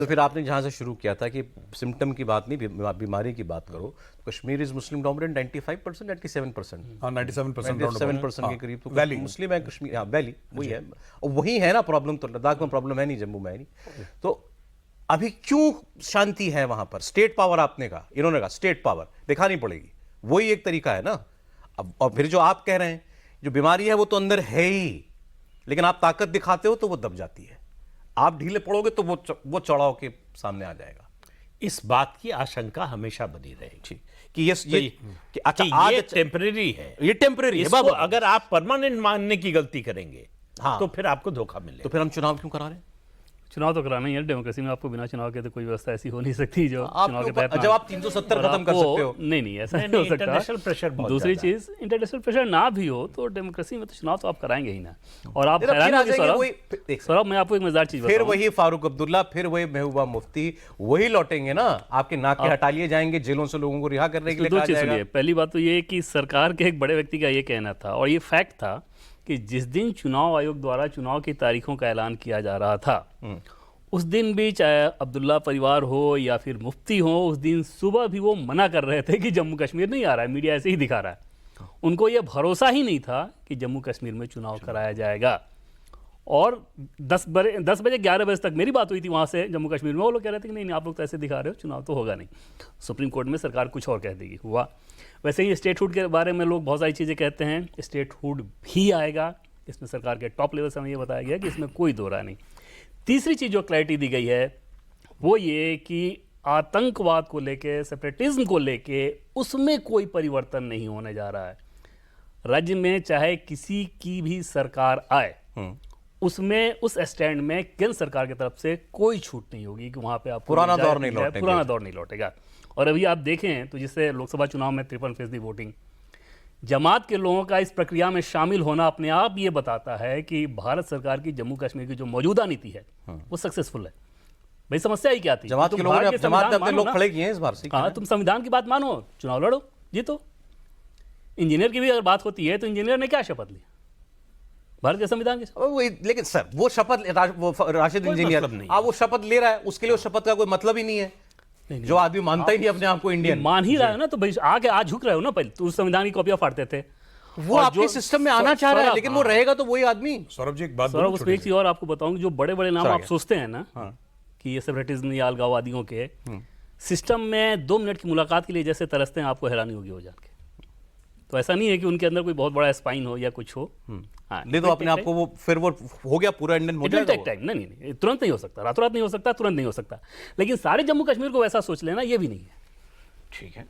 तो फिर आपने जहाँ से शुरू किया था कि सिम्टम की बात नहीं, बीमारी की बात करो, कश्मीर इज मुस्लिम डोमिनेंट 95%, 97%। हाँ 97% 97% के करीब तो वैली मुस्लिम है कश्मीर। हाँ वैली वही है, और वही है ना प्रॉब्लम। तो लद्दाख में प्रॉब्लम है नहीं, जम्मू में है नहीं। तो अभी क्यों शांति है वहां पर? स्टेट पावर आपने कहा, इन्होंने कहा स्टेट पावर दिखानी पड़ेगी, वही एक तरीका है ना। अब और फिर जो आप कह रहे हैं, जो बीमारी है वो तो अंदर है ही, लेकिन आप ताकत दिखाते हो तो वो दब जाती है। आप ढीले पड़ोगे तो वो चौड़ाव के सामने आ जाएगा। इस बात की आशंका हमेशा बनी रहेगी कि ये कि अच्छा कि आज ये टेम्परेरी है, ये टेम्परेरी है। इसको अगर आप परमानेंट मानने की गलती करेंगे हाँ, तो फिर आपको धोखा मिलेगा। तो फिर हम चुनाव क्यों करा रहे हैं? चुनाव तो कराना ही है। डेमोक्रेसी में आपको बिना चुनाव के तो कोई व्यवस्था ऐसी हो नहीं सकती जो चुनाव के तहत जब आप 370 खत्म कर सकते हो। नहीं ऐसा नहीं हो सकता। इंटरनेशनल प्रेशर बहुत दूसरी ज्यादा है। चीज, इंटरनेशनल प्रेशर ना भी हो तो डेमोक्रेसी में तो चुनाव तो आप कराएंगे ही ना। और आप फिर हैरान आ होंगे जाएंगे सौरभ, मैं आपको एक मजेदार चीज फिर बताऊं। वही फारूक अब्दुल्ला, फिर वही महबूबा मुफ्ती, वही लौटेंगे ना। आपके नाके हटा लिए जाएंगे, जेलों से लोगों को रिहा करने के लिए दो कहा चीज जाएगा। सुनिए। पहली बात तो ये कि सरकार के एक बड़े व्यक्ति का ये कहना था, और ये फैक्ट था, कि जिस दिन चुनाव आयोग द्वारा चुनाव की तारीखों का ऐलान किया जा रहा था, उस दिन भी चाहे अब्दुल्ला परिवार हो या फिर मुफ्ती हो, उस दिन सुबह भी वो मना कर रहे थे कि जम्मू कश्मीर नहीं आ रहा है, मीडिया ऐसे ही दिखा रहा है। उनको ये भरोसा ही नहीं था कि जम्मू कश्मीर में चुनाव कराया जाएगा। और 10 बजे 11 बजे तक मेरी बात हुई थी वहाँ से जम्मू कश्मीर में। वो लोग कह रहे थे कि नहीं आप लोग तो ऐसे दिखा रहे हो, चुनाव तो होगा नहीं, सुप्रीम कोर्ट में सरकार कुछ और कह देगी। हुआ वैसे ही स्टेटहुड के बारे में लोग बहुत सारी चीज़ें कहते हैं। स्टेटहुड भी आएगा, इसमें सरकार के टॉप लेवल से हमें ये बताया गया कि इसमें कोई दो राय नहीं। तीसरी चीज़ जो क्लैरिटी दी गई है वो ये कि आतंकवाद को लेके, सेपरेटिज्म को लेके, उसमें कोई परिवर्तन नहीं होने जा रहा है। राज्य में चाहे किसी की भी सरकार आए, उसमें उस स्टैंड में केंद्र सरकार की तरफ से कोई छूट नहीं होगी कि वहां पे आप पुराना दौर नहीं लौटेगा। और अभी आप देखें तो जिससे लोकसभा चुनाव में 53% वोटिंग, जमात के लोगों का इस प्रक्रिया में शामिल होना अपने आप ये बताता है कि भारत सरकार की जम्मू कश्मीर की जो मौजूदा नीति है वो सक्सेसफुल है। भाई समस्या ही क्या थी? जमात के लोगों ने, जमात अपने लोग खड़े किए हैं इस बार से। हाँ, तुम संविधान की बात मानो, चुनाव लड़ो, जीतो। इंजीनियर की भी अगर बात होती है तो इंजीनियर ने क्या शपथ ली? भारत के संविधान की। लेकिन सर वो शपथ, वो राशिद इंजीनियर वो शपथ ले रहा है, उसके लिए उस शपथ का कोई मतलब ही नहीं है। जो आदमी मानता ही नहीं अपने आप को इंडियन, मान ही रहा है ना, तो भाई आगे आज झुक रहे हो ना। पहले तो उस संविधान की कॉपियां फाड़ते थे, वो आपके सिस्टम में आना चाह रहा है, लेकिन वो रहेगा तो वही आदमी। सौरभ जी एक बात सौरभ, उसमें एक चीज और आपको बताऊं, जो बड़े बड़े नाम आप सोचते हैं ना कि ये सेपरेटिज्म या अलगाववादियों के सिस्टम में 2 मिनट की मुलाकात के लिए जैसे तरसते हैं, आपको हैरानी होगी हो जान के। तो ऐसा नहीं है कि उनके अंदर कोई बहुत बड़ा स्पाइन हो या कुछ हो। ले दो अपने आप को, वो फिर वो हो गया पूरा इंडियन हो जाएगा। नहीं, तुरंत नहीं हो सकता, रातों रात नहीं हो सकता, तुरंत नहीं हो सकता। लेकिन सारे जम्मू कश्मीर को वैसा सोच लेना ये भी नहीं है। ठीक है।